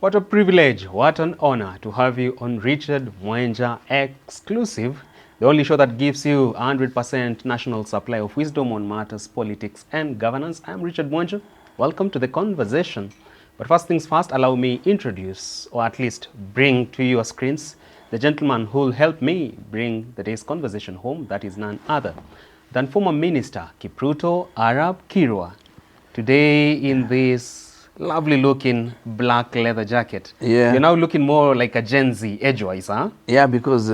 What a privilege, what an honor to have you on Richard Mwenja Exclusive, the only show that gives you 100% national supply of wisdom on matters, politics and governance. I'm Richard Mwenja. Welcome to the conversation. But first things first, allow me introduce, or at least bring to your screens, the gentleman who will help me bring the day's conversation home. That is none other than former Minister Ruto Arap Kirwa. Today in this lovely looking black leather jacket. Yeah. You're now looking more like a Gen Z, edgewise, huh? Yeah, because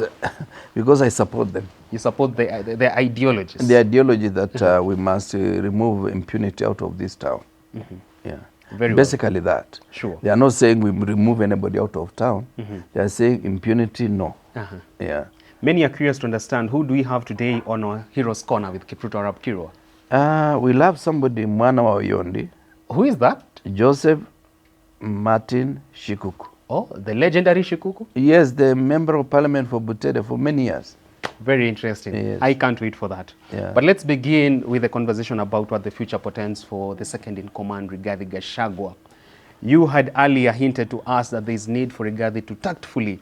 I support them. You support the ideologies. The ideology that we must remove impunity out of this town. Yeah. Very Basically well. that. Sure. They are not saying we remove anybody out of town. They are saying impunity, no. Yeah. Many are curious to understand, who do we have today on our Heroes Corner with Ruto Arap Kirwa? We'll have somebody, Mwana wa Yondi. Who is that? Joseph Martin Shikuku. Oh, the legendary Shikuku? Yes, the member of parliament for Butere for many years. Very interesting. Yes. I can't wait for that. Yeah. But let's begin with the conversation about what the future portends for the second in command, Rigathi Gachagua. You had earlier hinted to us that there is need for Rigathi to tactfully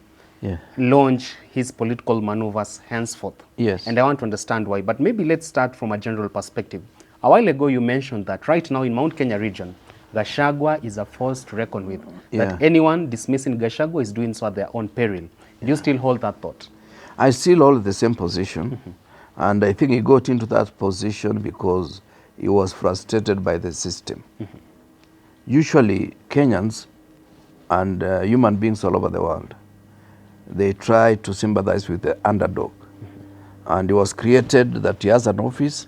launch his political maneuvers henceforth. Yes. And I want to understand why. But maybe let's start from a general perspective. A while ago you mentioned that right now in Mount Kenya region, Gachagua is a force to reckon with. That anyone dismissing Gachagua is doing so at their own peril. Do you still hold that thought? I still hold the same position. And I think he got into that position because he was frustrated by the system. Usually Kenyans and human beings all over the world, they try to sympathize with the underdog. And he was created that he has an office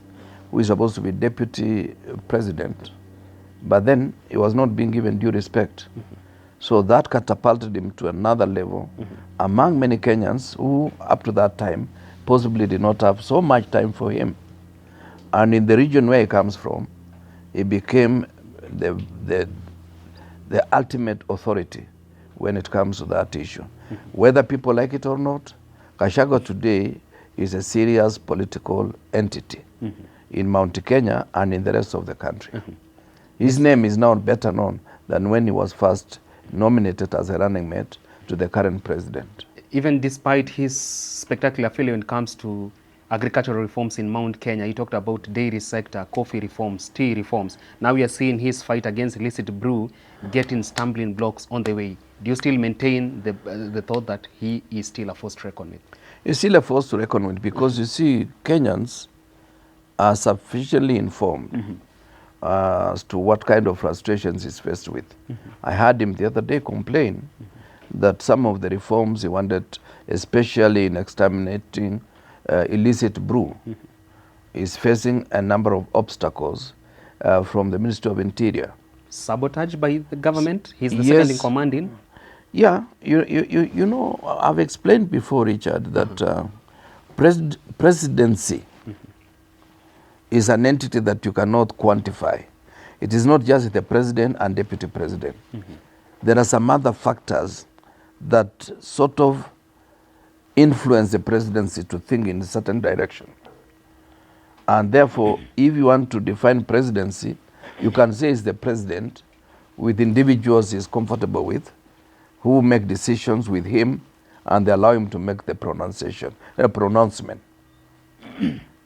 who is supposed to be deputy president. But then he was not being given due respect. So that catapulted him to another level among many Kenyans who up to that time possibly did not have so much time for him. And in the region where he comes from, he became the ultimate authority when it comes to that issue. Whether people like it or not, Gachagua today is a serious political entity in Mount Kenya and in the rest of the country. His name is now better known than when he was first nominated as a running mate to the current president. Even despite his spectacular failure when it comes to agricultural reforms in Mount Kenya, he talked about dairy sector, coffee reforms, tea reforms. Now we are seeing his fight against illicit brew getting stumbling blocks on the way. Do you still maintain the thought that he is still a force to reckon with? He's still a force to reckon with because you see, Kenyans are sufficiently informed as to what kind of frustrations he's faced with. I heard him the other day complain that some of the reforms he wanted, especially in exterminating illicit brew, is facing a number of obstacles from the Ministry of Interior. Sabotage by the government? He's the second in command in? Yeah, you know, I've explained before, Richard, that presidency is an entity that you cannot quantify. It is not just the president and deputy president. There are some other factors that sort of influence the presidency to think in a certain direction. And therefore, if you want to define presidency, you can say it's the president with individuals he's comfortable with, who make decisions with him, and they allow him to make the pronouncement.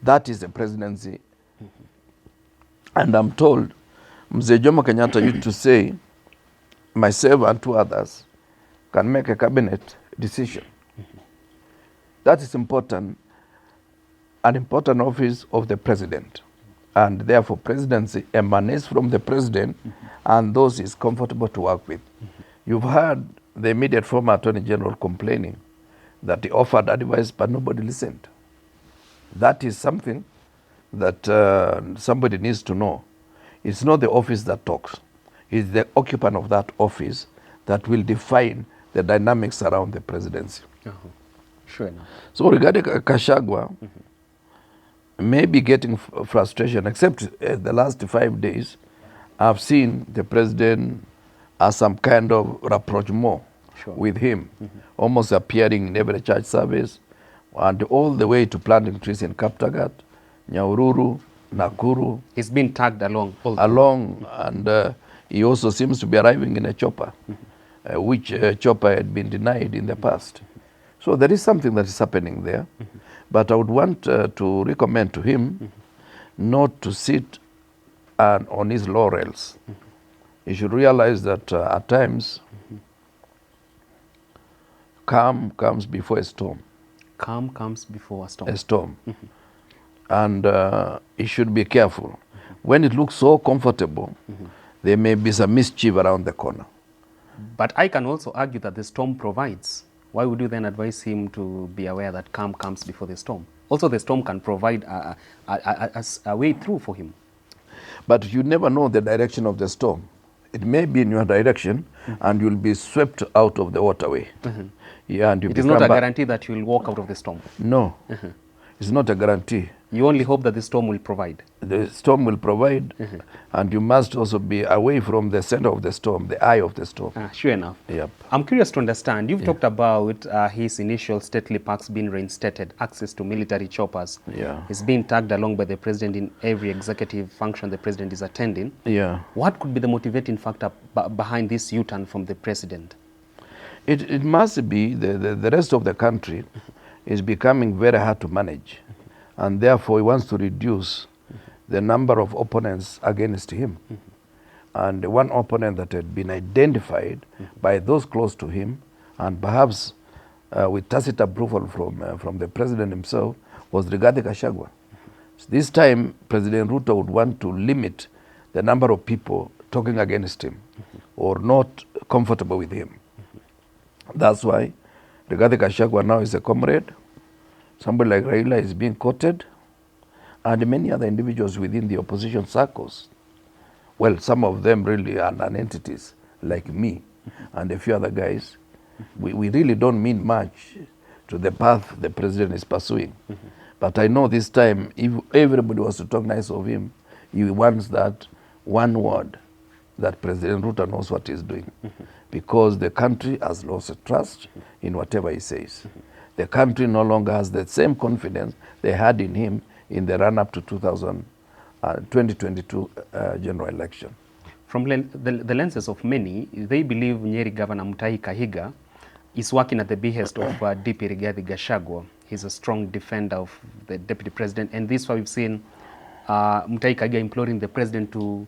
That is the presidency. And I'm told, Mzee Jomo Kenyatta used to say, myself and two others can make a cabinet decision. That is important, an important office of the president. And therefore, presidency emanates from the president and those he's comfortable to work with. You've heard the immediate former Attorney General complaining that he offered advice, but nobody listened. That is something that somebody needs to know. It's not the office that talks. It's the occupant of that office that will define the dynamics around the presidency. Sure enough. So regarding Gachagua, maybe getting frustration, except the last 5 days, I've seen the president as some kind of rapprochement with him, almost appearing in every church service, and all the way to planting trees in Kaptagat, Nyahururu, Nakuru. He's been tagged along. And he also seems to be arriving in a chopper. which Chopper had been denied in the past. So there is something that is happening there. But I would want to recommend to him not to sit on his laurels. He should realize that at times, calm comes before a storm. Calm comes before a storm. A storm. And he should be careful. When it looks so comfortable, there may be some mischief around the corner. But I can also argue that the storm provides. Why would you then advise him to be aware that calm comes before the storm? Also, the storm can provide a way through for him. But you never know the direction of the storm. It may be in your direction, and you'll be swept out of the waterway. Yeah, and it is not a guarantee that you will walk out of the storm. No, it's not a guarantee. You only hope that the storm will provide. The storm will provide, and you must also be away from the center of the storm, the eye of the storm. Sure enough. Yep. I'm curious to understand. You've talked about his initial stately parks being reinstated, access to military choppers. Yeah. He's being tagged along by the president in every executive function the president is attending. Yeah. What could be the motivating factor behind this U-turn from the president? It must be the rest of the country is becoming very hard to manage, and therefore he wants to reduce the number of opponents against him. And one opponent that had been identified by those close to him, and perhaps with tacit approval from the president himself, was Rigathi Gachagua. So this time, President Ruto would want to limit the number of people talking against him or not comfortable with him. That's why Rigathi Gachagua now is a comrade. Somebody like Raila is being courted, and many other individuals within the opposition circles. Well, some of them really are non-entities, like me and a few other guys. We really don't mean much to the path the president is pursuing. But I know this time, if everybody was to talk nice of him, he wants that one word, that President Ruto knows what he's doing. Because the country has lost trust in whatever he says. The country no longer has the same confidence they had in him in the run-up to 2022 general election. From the lenses of many, they believe Nyeri Governor Mutahi Kahiga is working at the behest of DP Rigathi Gachagua. He's a strong defender of the deputy president, and this is why we've seen Mutahi Kahiga imploring the president to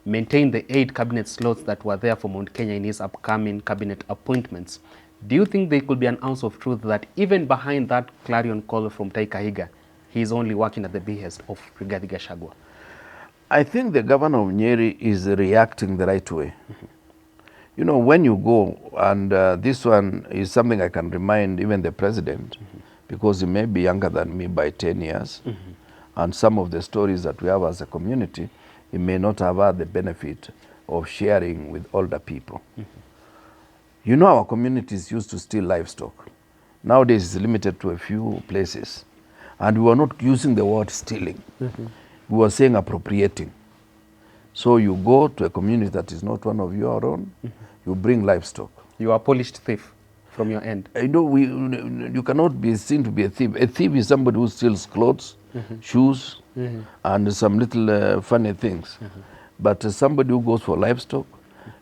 maintain the 8 cabinet slots that were there for Mount Kenya in his upcoming cabinet appointments. Do you think there could be an ounce of truth that even behind that clarion call from Mutahi Kahiga, he is only working at the behest of Rigathi Gachagua? I think the governor of Nyeri is reacting the right way. You know, when you go, and this one is something I can remind even the president, because he may be younger than me by 10 years, and some of the stories that we have as a community, he may not have had the benefit of sharing with older people. You know, our communities used to steal livestock. Nowadays it's limited to a few places. And we were not using the word stealing. We were saying appropriating. So you go to a community that is not one of your own, you bring livestock. You are a polished thief from your end. I know you cannot be seen to be a thief. A thief is somebody who steals clothes, shoes, and some little funny things. But somebody who goes for livestock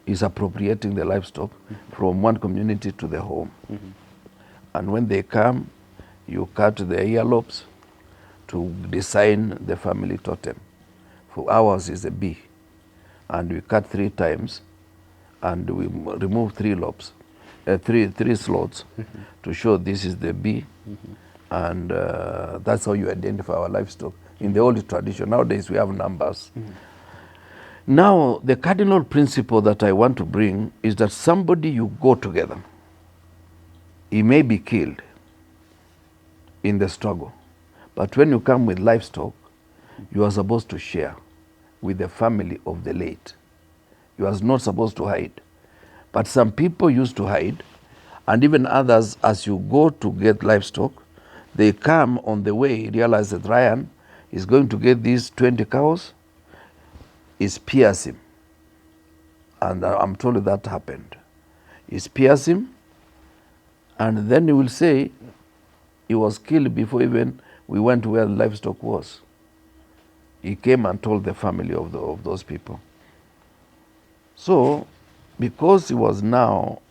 is appropriating the livestock from one community to the home. And when they come, you cut the earlobes to design the family totem. For ours is a bee. And we cut 3 times, and we remove 3 lobes, three slots to show this is the bee. And that's how you identify our livestock. In the old tradition, nowadays we have numbers. Now, the cardinal principle that I want to bring is that somebody you go together, he may be killed in the struggle. But when you come with livestock, you are supposed to share with the family of the late. You are not supposed to hide. But some people used to hide, and even others, as you go to get livestock, they come on the way, realize that Ryan is going to get these 20 cows, he spears him. And I'm told that happened. He spears him, and then he will say he was killed before even we went to where the livestock was. He came and told the family of those people. So, because he was now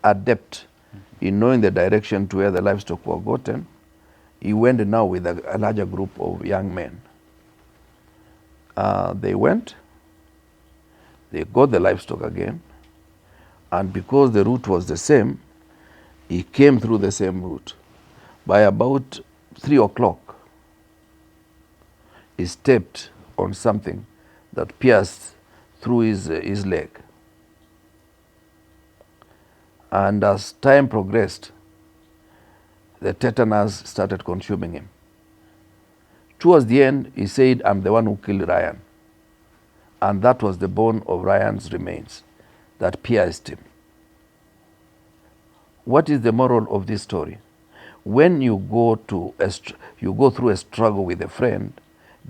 adept in knowing the direction to where the livestock were gotten, he went now with a larger group of young men. They went, they got the livestock again, and because the route was the same, he came through the same route. By about 3 o'clock, he stepped on something that pierced through his leg. And as time progressed, the tetanus started consuming him. Towards the end, he said, I'm the one who killed Ryan. And that was the bone of Ryan's remains that pierced him. What is the moral of this story? When you go through a struggle with a friend,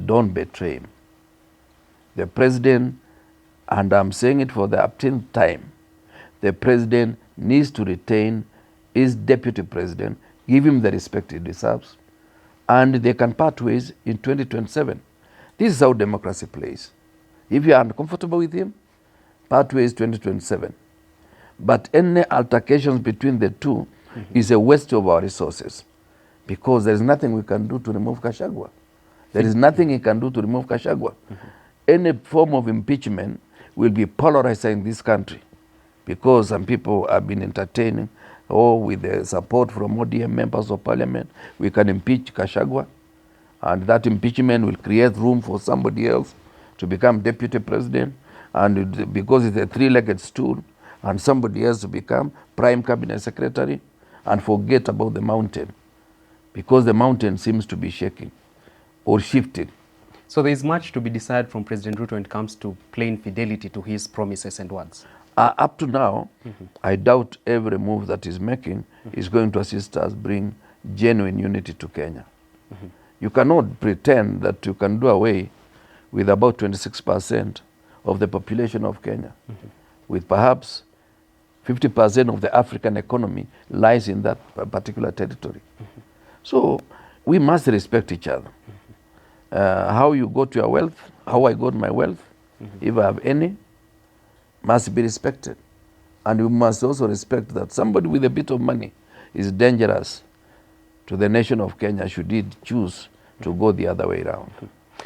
don't betray him. The president, and I'm saying it for the 10th time, the president needs to retain his deputy president, give him the respect he deserves, and they can part ways in 2027. This is how democracy plays. If you are uncomfortable with him, part ways 2027. But any altercations between the two is a waste of our resources, because there is nothing we can do to remove Gachagua. There is nothing he can do to remove Gachagua. Any form of impeachment will be polarizing this country, because some people have been entertaining, with the support from ODM members of parliament, we can impeach Gachagua, and that impeachment will create room for somebody else to become deputy president, and because it's a three-legged stool, and somebody else to become prime cabinet secretary, and forget about the mountain, because the mountain seems to be shaking or shifting. So there is much to be decided from President Ruto when it comes to plain fidelity to his promises and words. Up to now, I doubt every move that he's making is going to assist us bring genuine unity to Kenya. You cannot pretend that you can do away with about 26% of the population of Kenya, with perhaps 50% of the African economy lies in that particular territory. So we must respect each other. How you got your wealth, how I got my wealth, if I have any, must be respected. And we must also respect that somebody with a bit of money is dangerous to the nation of Kenya should he choose to go the other way around.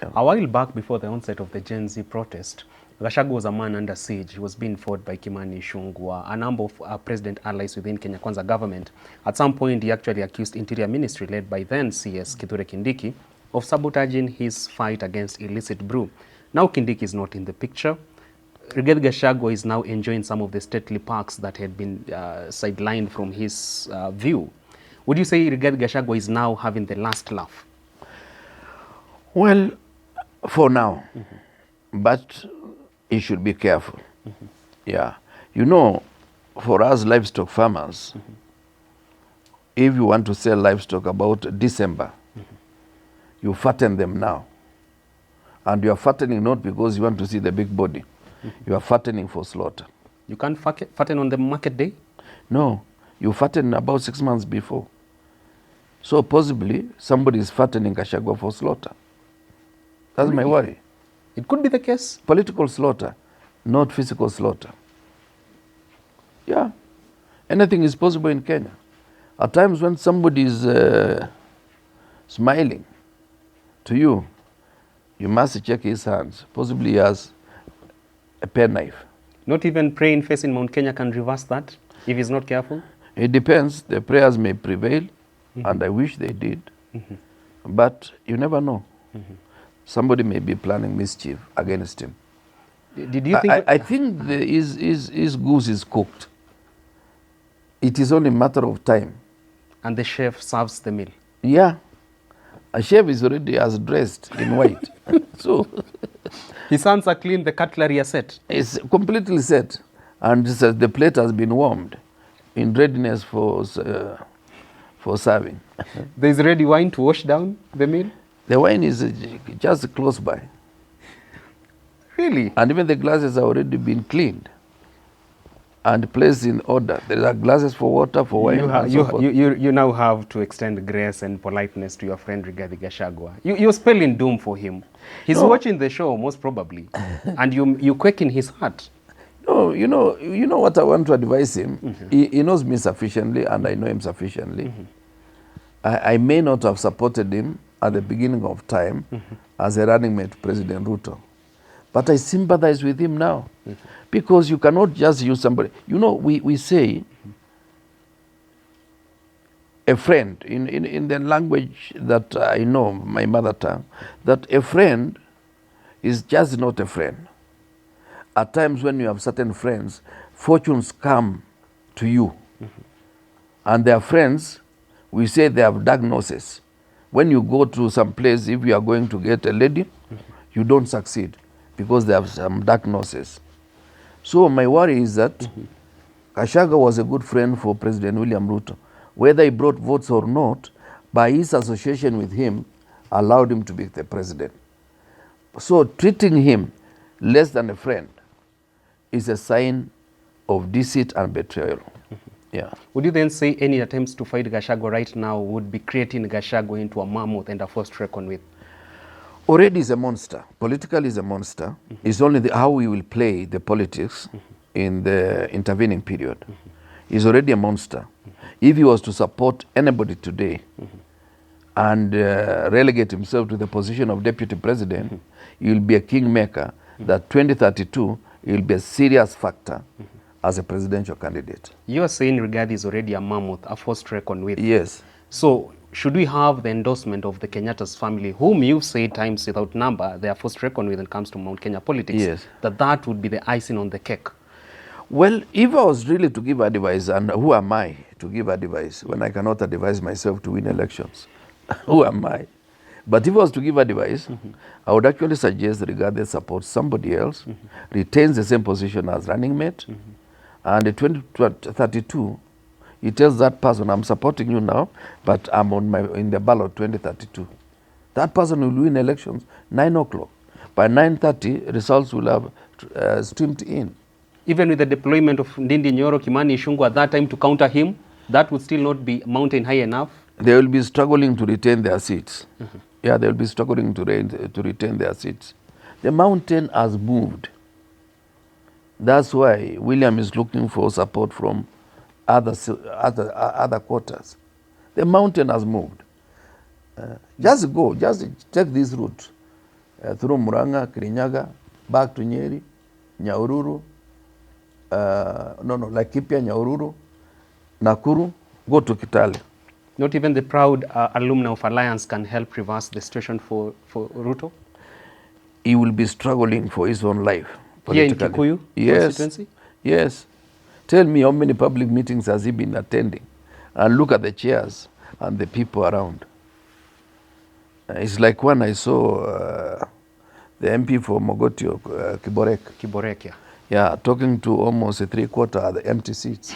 Yeah. A while back, before the onset of the Gen Z protest, Gachagua was a man under siege. He was being fought by Kimani Ichung'wah, a number of president allies within Kenya Kwanza government. At some point, he actually accused Interior Ministry, led by then CS Kithure Kindiki, of sabotaging his fight against illicit brew. Now Kindiki is not in the picture. Rigathi Gachagua is now enjoying some of the stately parks that had been sidelined from his view. Would you say Rigathi Gachagua is now having the last laugh? Well, for now, but he should be careful. Yeah. You know, for us livestock farmers, if you want to sell livestock about December, you fatten them now. And you are fattening not because you want to see the big body. You are fattening for slaughter. You can't fatten on the market day? No, you fatten about 6 months before. So possibly somebody is fattening Gachagua for slaughter. That's my worry. It could be the case. Political slaughter, not physical slaughter. Yeah, anything is possible in Kenya. At times when somebody is smiling to you, you must check his hands. Possibly he has a penknife. Not even praying facing Mount Kenya can reverse that if he's not careful? It depends. The prayers may prevail, and I wish they did. But you never know. Somebody may be planning mischief against him. Did you think? I think his goose is cooked. It is only a matter of time. And the chef serves the meal? Yeah. A chef is already as dressed in white. So his hands are clean, the cutlery are set? It's completely set. And the plate has been warmed in readiness for serving. There is ready wine to wash down the meal? The wine is just close by. Really? And even the glasses have already been cleaned and placed in order. There are glasses for water, for wine. You now have to extend grace and politeness to your friend Rigathi Gachagua. You're spelling doom for him. He's watching the show, most probably. And you quake in his heart. No, you know what I want to advise him? He knows me sufficiently and I know him sufficiently. I may not have supported him at the beginning of time as a running mate to President Ruto. But I sympathize with him now. Because you cannot just use somebody. You know, we say a friend, in the language that I know, my mother tongue, that a friend is just not a friend. At times when you have certain friends, fortunes come to you. And their friends, we say they have diagnosis. When you go to some place, if you are going to get a lady, you don't succeed because they have some diagnosis. So my worry is that Gachagua was a good friend for President William Ruto. Whether he brought votes or not, by his association with him, allowed him to be the president. So treating him less than a friend is a sign of deceit and betrayal. Yeah. Would you then say any attempts to fight Gachagua right now would be creating Gachagua into a mammoth and a force to reckon with? Already is a monster. Politically is a monster. It's only how we will play the politics in the intervening period. He's already a monster. If he was to support anybody today and relegate himself to the position of deputy president, he will be a kingmaker. That 2032, he will be a serious factor as a presidential candidate. You are saying Rigathi is already a mammoth, a force to reckon with. Yes. So should we have the endorsement of the Kenyatta's family, whom you've said times without number, they are forced to reckon with when it comes to Mount Kenya politics, Yes. that would be the icing on the cake? Well, if I was really to give advice, and who am I to give advice when I cannot advise myself to win elections? Who am I? But if I was to give advice, I would actually suggest Rigathi supports somebody else, retains the same position as running mate, and in 2032, he tells that person, I'm supporting you now, but I'm in the ballot 2032. That person will win elections 9 o'clock. By 9:30, results will have streamed in. Even with the deployment of Ndindi Nyoro, Kimani Ichung'wah at that time to counter him, that would still not be mountain high enough? They will be struggling to retain their seats. Yeah, they will be struggling to retain their seats. The mountain has moved. That's why William is looking for support from other quarters. The mountain has moved. Just take this route through Muranga, Kirinyaga, back to Nyeri, Nyahururu, Laikipia, Nyahururu, Nakuru, go to Kitale. Not even the proud alumni of Alliance can help reverse the situation for Ruto? He will be struggling for his own life. Here in Kikuyu constituency? Yes. Tell me how many public meetings has he been attending? And look at the chairs and the people around. It's like when I saw the MP for Mogotio, Kiborek, yeah. Yeah, talking to almost 3/4 of the empty seats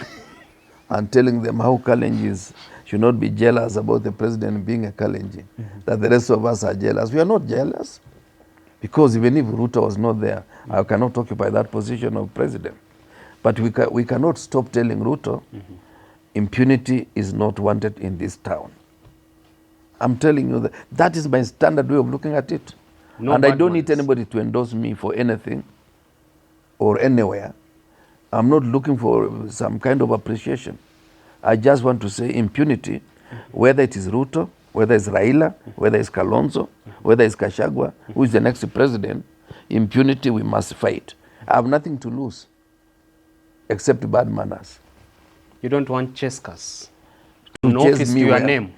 and telling them how Kalenjins should not be jealous about the president being a Kalenjin, that the rest of us are jealous. We are not jealous, because even if Ruto was not there, I cannot occupy that position of president. But we cannot stop telling Ruto, impunity is not wanted in this town. I'm telling you that is my standard way of looking at it. No, and I don't need anybody to endorse me for anything or anywhere. I'm not looking for some kind of appreciation. I just want to say impunity, whether it is Ruto, whether it's Raila, whether it's Kalonzo, whether it's Gachagua, who is the next president, impunity we must fight. I have nothing to lose except bad manners. You don't want Cheskas? An office to your name?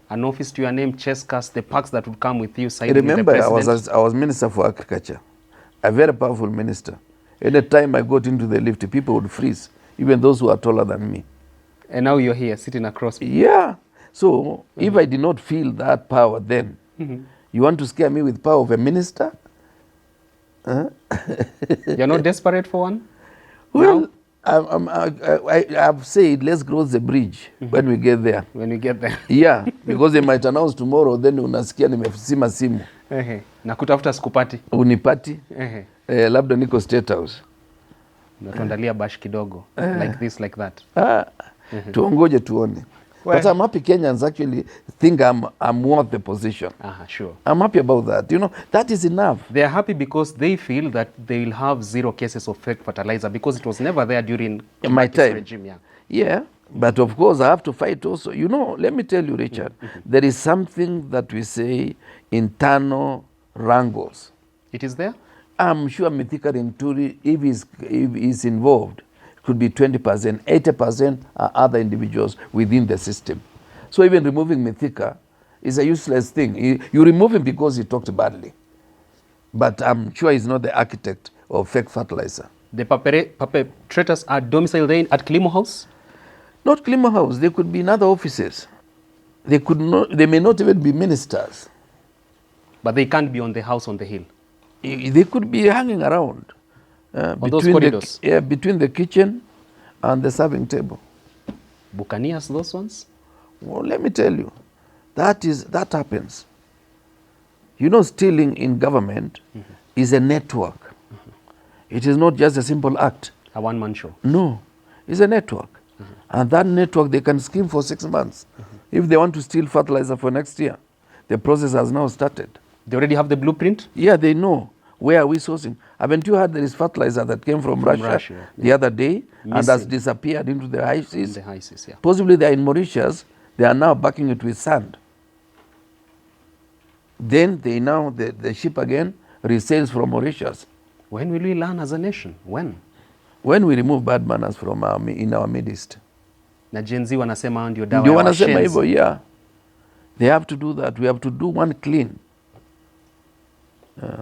An office to your name, Cheskas, the perks that would come with you siding with the president? Remember, I was Minister for Agriculture, a very powerful minister. Any time I got into the lift, people would freeze, even those who are taller than me. And now you're here, sitting across me. Yeah. So, if I did not feel that power then, you want to scare me with power of a minister? You're not desperate for one? Well, I've said, let's cross the bridge when we get there. When we get there. Yeah, because they might announce tomorrow, then unasikia nimesima simu. Na kutafuta sikupati. Unipati. Labda niko State House. Natuandalia bash kidogo. Like this, like that. Tuongoje tuone. But I'm happy Kenyans actually think I'm worth the position. Sure. I'm happy about that. You know, that is enough. They are happy because they feel that they will have 0 cases of fake fertilizer because it was never there during my time. Regime. Yeah. Yeah, but of course I have to fight also. You know, let me tell you, Richard, there is something that we say internal wrangles. It is there? I'm sure Mithika Rinturi, if he's involved, could be 20%, 80% are other individuals within the system. So even removing Mithika is a useless thing. You remove him because he talked badly. But I'm sure he's not the architect of fake fertilizer. The perpetrators are domiciled at Kilimo House? Not Kilimo House. They could be in other offices. They may not even be ministers. But they can't be on the house on the hill? They could be hanging around. On those corridors? Between the kitchen and the serving table. Buccaneers, those ones? Well, let me tell you, that happens. You know, stealing in government is a network. It is not just a simple act. A one-man show? No, it's a network. And that network, they can scheme for 6 months. If they want to steal fertilizer for next year, the process has now started. They already have the blueprint? Yeah, they know. Where are we sourcing? Haven't you heard there is fertilizer that came from Russia the other day and has disappeared into the high seas? The high seas, yeah. Possibly they are in Mauritius. They are now backing it with sand. Then the ship again resails from Mauritius. When will we learn as a nation? When? When we remove bad manners from in our midst. Na Gen Z wanasema ndio dawa Ndio ya wanasema washenzi. hivyo, yeah. They have to do that. We have to do one clean.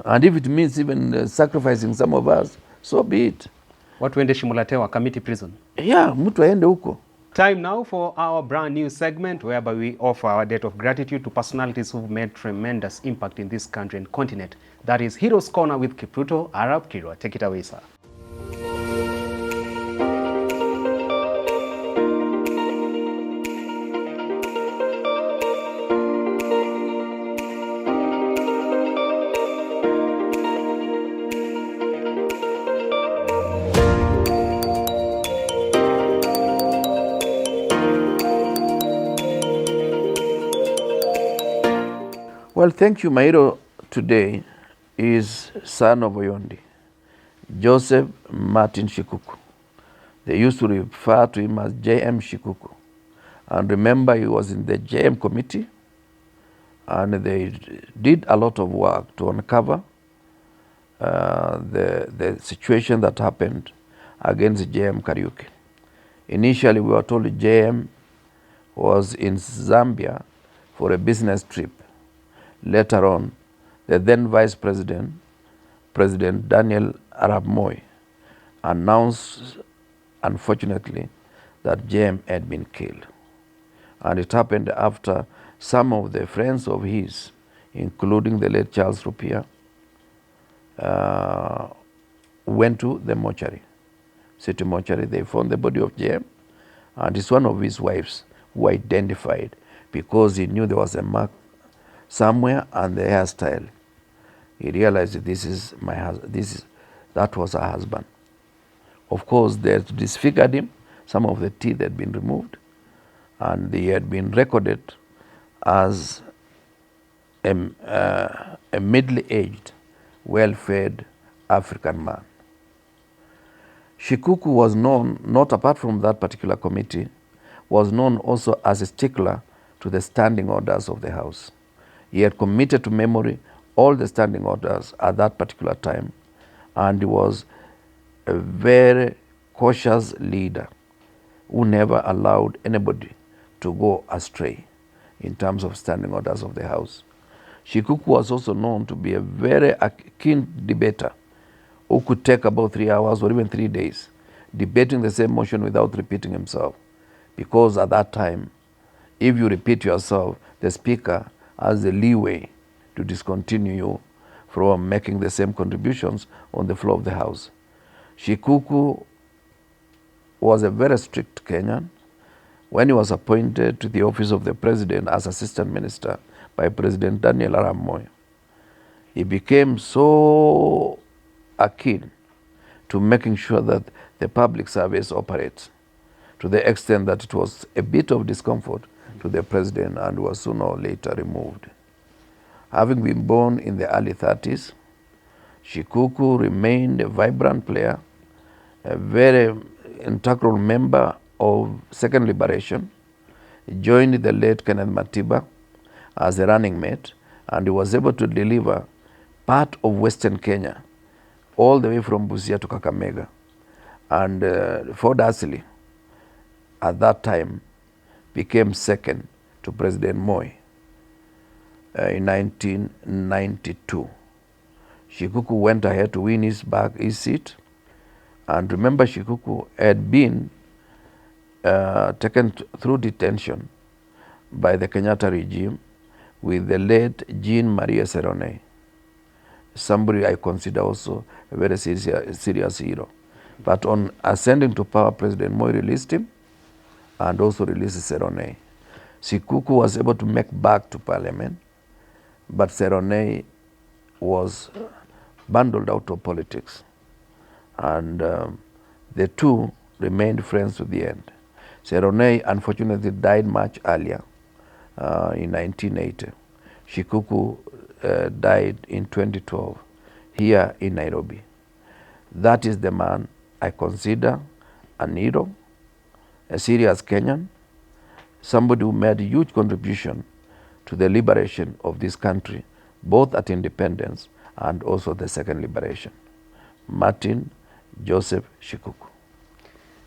And if it means even sacrificing some of us, so be it. Watu wende Shimulatewa Committee Prison. Yeah, mtu aende huko. Time now for our brand new segment whereby we offer our debt of gratitude to personalities who've made tremendous impact in this country and continent. That is Heroes Corner with Kipruto Arab Kirwa. Take it away, sir. Well, thank you. My hero today is son of Oyondi, Joseph Martin Shikuku. They used to refer to him as JM Shikuku. And remember, he was in the JM committee, and they did a lot of work to uncover the situation that happened against JM Kariuki. Initially, we were told JM was in Zambia for a business trip. Later on, the then Vice President, President Daniel Arap Moi, announced, unfortunately, that JM had been killed. And it happened after some of the friends of his, including the late Charles Rupia, went to the mortuary, city mortuary. They found the body of JM, and it's one of his wives who identified, because he knew there was a mark somewhere and the hairstyle. He realized that this is my husband. That was her husband. Of course, they had disfigured him. Some of the teeth had been removed, and he had been recorded as a middle-aged, well-fed African man. Shikuku was known, not apart from that particular committee, was known also as a stickler to the standing orders of the House. He had committed to memory all the standing orders at that particular time, and he was a very cautious leader who never allowed anybody to go astray in terms of standing orders of the House. Shikuku was also known to be a very keen debater who could take about 3 hours or even 3 days debating the same motion without repeating himself. Because at that time, if you repeat yourself, the speaker has the leeway to discontinue you from making the same contributions on the floor of the House. Shikuku was a very strict Kenyan. When he was appointed to the office of the president as assistant minister by President Daniel Arap Moi, he became so keen to making sure that the public service operates, to the extent that it was a bit of discomfort to the president and was sooner or later removed. Having been born in the early 30s, Shikuku remained a vibrant player, a very integral member of Second Liberation. He joined the late Kenneth Matiba as a running mate, and he was able to deliver part of Western Kenya, all the way from Busia to Kakamega. And Ford Ashley, at that time, became second to President Moi in 1992. Shikuku went ahead to win his seat. And remember, Shikuku had been taken through detention by the Kenyatta regime with the late Jean Maria Serone, somebody I consider also a very serious hero. But on ascending to power, President Moi released him and also released Serone. Shikuku was able to make back to parliament, but Serone was bundled out of politics. And the two remained friends to the end. Serone unfortunately died much earlier, in 1980. Shikuku died in 2012 here in Nairobi. That is the man I consider an hero, a serious Kenyan, somebody who made a huge contribution to the liberation of this country, both at independence and also the second liberation. Martin Joseph Shikuku.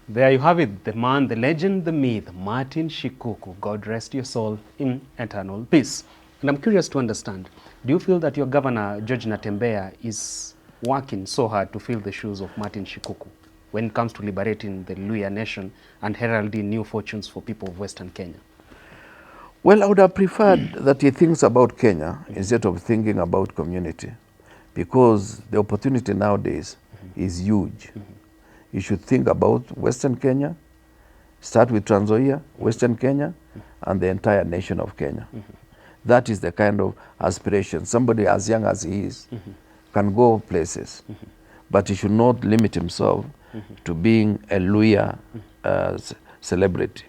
There you have it, the man, the legend, the myth, Martin Shikuku. God rest your soul in eternal peace. And I'm curious to understand, do you feel that your governor, George Natembeya, is working so hard to fill the shoes of Martin Shikuku when it comes to liberating the Luhya nation and heralding new fortunes for people of Western Kenya? Well, I would have preferred that he thinks about Kenya instead of thinking about community, because the opportunity nowadays is huge. You should think about Western Kenya, start with Trans Nzoia, Western Kenya, and the entire nation of Kenya. That is the kind of aspiration. Somebody as young as he is can go places, but he should not limit himself to being a Luhya celebrity.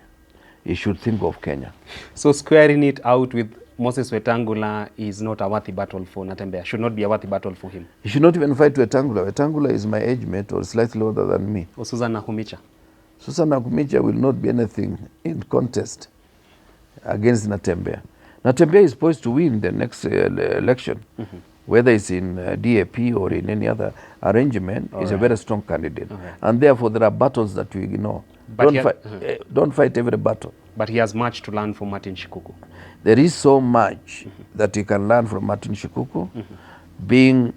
He should think of Kenya. So squaring it out with Moses Wetangula is not a worthy battle for Natembeya, should not be a worthy battle for him. He should not even fight Wetangula. Wetangula is my age mate or slightly older than me. Or Susan Nakumicha. Susan Nakumicha will not be anything in contest against Natembeya. Natembeya is poised to win the next election, whether it's in DAP or in any other arrangement. He's a very strong candidate. And therefore, there are battles that we ignore. But don't fight every battle. But he has much to learn from Martin Shikuku. There is so much that he can learn from Martin Shikuku, being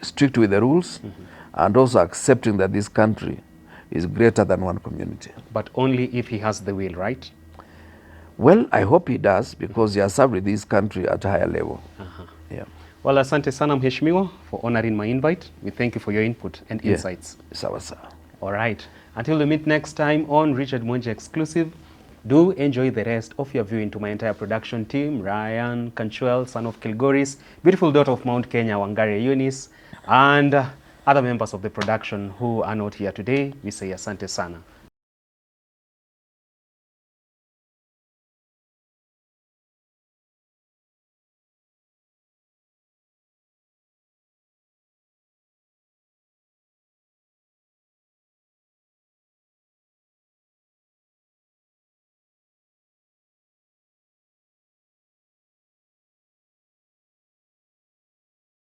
strict with the rules, and also accepting that this country is greater than one community. But only if he has the will, right? Well, I hope he does, because he has served with this country at a higher level. Yeah. Well, asante sana mheshimiwa for honoring my invite. We thank you for your input and insights. Sawa sawa. All right. Until we meet next time on Richard Mwenje Exclusive, do enjoy the rest of your viewing. To my entire production team, Ryan Kanchuel, son of Kilgoris, beautiful daughter of Mount Kenya, Wangari Eunice, and other members of the production who are not here today, we say asante sana.